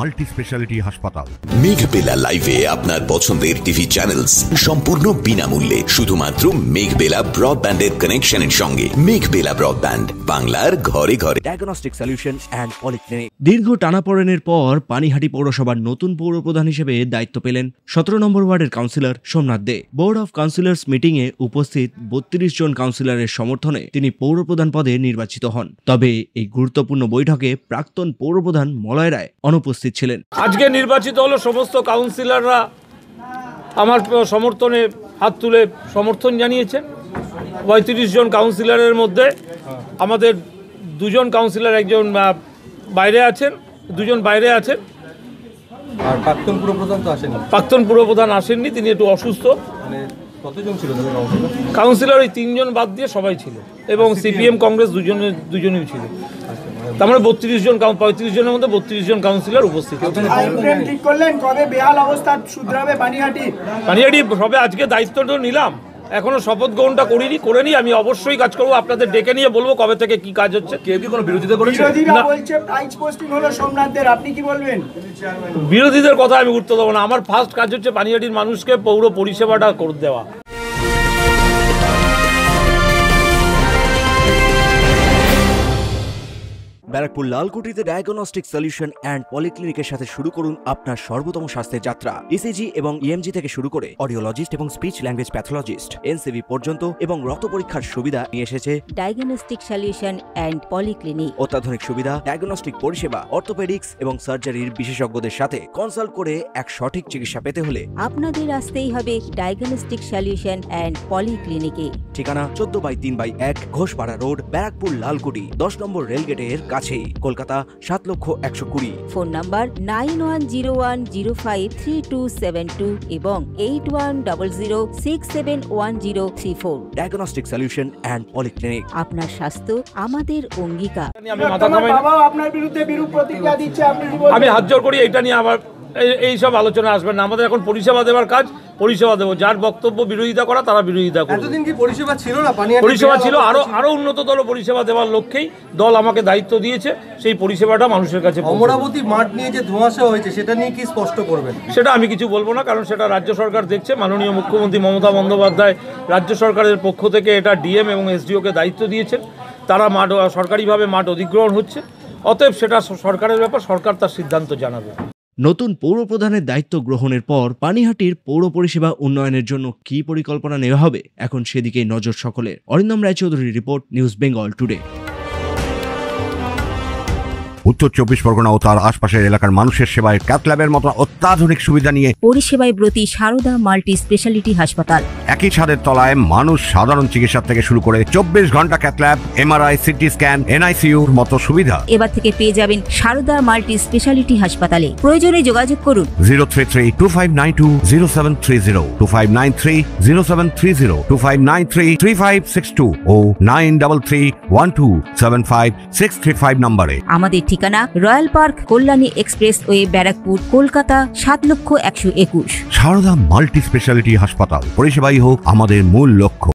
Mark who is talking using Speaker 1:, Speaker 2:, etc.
Speaker 1: Multi speciality হাসপাতাল।
Speaker 2: মেঘবেলা লাইভে আপনার পছন্দের টিভি চ্যানেলস সম্পূর্ণ বিনামূল্যে শুধুমাত্র মেঘবেলা ব্রডব্যান্ডের কানেকশনের সঙ্গে। মেঘবেলা ব্রডব্যান্ড, বাংলার ঘরে ঘরে।
Speaker 3: Diagnostic solution and polyclinic. দীর্ঘ টানাপোড়েনের পর পানিহাটি পৌরসভার নতুন পৌরপ্রধান হিসেবে দায়িত্ব পেলেন 17 নম্বর ওয়ার্ডের councillor Somnath Dey. Board of councillors মিটিংয়ে উপস্থিত 32 জন কাউন্সিলরের সমর্থনে তিনি পৌরপ্রধান পদে নির্বাচিত হন। তবে এই গুরুত্বপূর্ণ বৈঠকে প্রাক্তন পৌরপ্রধান মলয় রায় অনুপস্থিত ছিলেন।
Speaker 4: আজকে নির্বাচিত হলো সমস্ত কাউন্সিলররা আমার সমর্থনে হাত তুলে সমর্থন জানিয়েছেন। 35 জন কাউন্সিলরের মধ্যে আমাদের 2 জন কাউন্সিলর, একজন বাইরে আছেন, 2 জন বাইরে আছেন।
Speaker 5: আর প্রাক্তন পুরপ্রধান তো আসেননি।
Speaker 4: প্রাক্তন পুরপ্রধান আসেননি, তিনি একটু অসুস্থ।
Speaker 5: মানে কতজন ছিল
Speaker 4: কাউন্সিলর? ওই 3 জন বাদ দিয়ে সবাই ছিল, এবং সিপিএম কংগ্রেস দুজনই ছিল। তার মানে 32 জন, 35 জনের মধ্যে 32 জন কাউন্সিলর উপস্থিত। পানিহাটি সবে আজকে দায়িত্বটা নিলাম, এখনো শপথ গ্রহণটা করে নি। আমি অবশ্যই কাজ করবো, আপনাদের ডেকে নিয়ে বলবো কবে থেকে কি কাজ হচ্ছে। কেউ কি কোনো বিরোধিতা করেছে? বিরোধীদের কথা আমি উঠতে দেবো না। আমার ফার্স্ট কাজ হচ্ছে পানিহাটির মানুষকে পৌর পরিষেবাটা করে দেওয়া।
Speaker 3: ব্যারাকপুর লালকুটিতে ডায়াগনস্টিক সলিউশন অ্যান্ড পলিক্লিনিকের সাথে শুরু করুন আপনার সর্বোত্তম স্বাস্থ্যের যাত্রা। ইসিজি এবং ইএমজি থেকে শুরু করে অডিওলজিস্ট এবং স্পিচ ল্যাঙ্গুয়েজ প্যাথোলজিস্ট, এনসিভি পর্যন্ত এবং রক্ত পরীক্ষার সুবিধা নিয়ে এসেছে
Speaker 6: ডায়াগনস্টিক সলিউশন অ্যান্ড পলিক্লিনিক।
Speaker 3: অত্যাধুনিক সুবিধা, ডায়াগনস্টিক পরিষেবা, অর্থোপেডিক্স এবং সার্জারির বিশেষজ্ঞদের সাথে কনসাল্ট করে এক সঠিক চিকিৎসা পেতে হলে
Speaker 6: আপনাদের আসতেই হবে ডায়াগনস্টিক সলিউশন অ্যান্ড পলিক্লিনিকে।
Speaker 3: ঠিকানা 14/3/1 ঘোষপাড়া রোড, ব্যারাকপুর লালকুটি, 10 নম্বর রেলগেটের কাছে, কলকাতা 7,20,020।
Speaker 6: ফোন নাম্বার 9101053272 এবং 8100671034।
Speaker 3: Diagnostic solution and polyclinic.
Speaker 6: আপনার স্বাস্থ্য আমাদের অঙ্গীকার।
Speaker 4: আমি হাত জোর করি, এটা নিয়ে আমার এইসব আলোচনা আসবে না। আমাদের এখন পরিষেবা দেওয়ার কাজ, পরিষেবা দেবো। যার বক্তব্য বিরোধিতা করা তারা বিরোধিতা করে।
Speaker 5: এতদিন কি পরিষেবা ছিল না?
Speaker 4: পরিষেবা ছিল, আরো উন্নততর পরিষেবা দেওয়ার লক্ষ্যেই দল আমাকে দায়িত্ব দিয়েছে। সেই পরিষেবাটা মানুষের কাছে।
Speaker 5: অমরাবতী মাঠ নিয়ে যে ধোঁয়াশা হয়েছে সেটা নিয়ে কি স্পষ্ট করবেন?
Speaker 4: সেটা আমি কিছু বলবো না, কারণ সেটা রাজ্য সরকার দেখছে। মাননীয় মুখ্যমন্ত্রী মমতা বন্দ্যোপাধ্যায় রাজ্য সরকারের পক্ষ থেকে এটা ডিএম এবং এসডিওকে দায়িত্ব দিয়েছেন। তারা মাঠ সরকারিভাবে মাঠ অধিগ্রহণ হচ্ছে। অতএব সেটা সরকারের ব্যাপার, সরকার তার সিদ্ধান্ত জানাবে।
Speaker 3: নতুন পৌরপ্রধানের দায়িত্ব গ্রহণের পর পানিহাটির পৌর পরিষেবা উন্নয়নের জন্য কি পরিকল্পনা নেওয়া হবে, এখন সেদিকেই নজর সকলের। অরিন্দম রায়চৌধুরীর রিপোর্ট, নিউজ বেঙ্গল টুডে।
Speaker 1: উত্তর 24 পরগনা ও তার আশপাশের এলাকার মানুষের সেবায় ক্যাথ ল্যাবের মতো অত্যাধুনিক সুবিধা নিয়ে
Speaker 6: পরিষেবায় ব্রতী সারদা মাল্টি স্পেশালিটি হাসপাতাল।
Speaker 1: একই ছাদের তলায় মানুষ সাধারণ চিকিৎসা থেকে শুরু করে 24 ঘন্টা cath lab, MRI, CT scan, এনআইসিইউর মতো সুবিধা
Speaker 6: এবার থেকে পেয়ে যাবেন সারদা মাল্টি স্পেশালিটি হাসপাতালে। প্রয়োজনে যোগাযোগ করুন
Speaker 1: 033-2592-0730, 2593-0730, 2593-3562 ও 9331275635 নম্বরে।
Speaker 6: আমাদের ঠিকানা Royal Park, Kalyani Expressway, Barrackpore, Kolkata 7,01,21।
Speaker 1: Sarada multi speciality হাসপাতাল, পরিষেবাই হোক আমাদের মূল লক্ষ্য।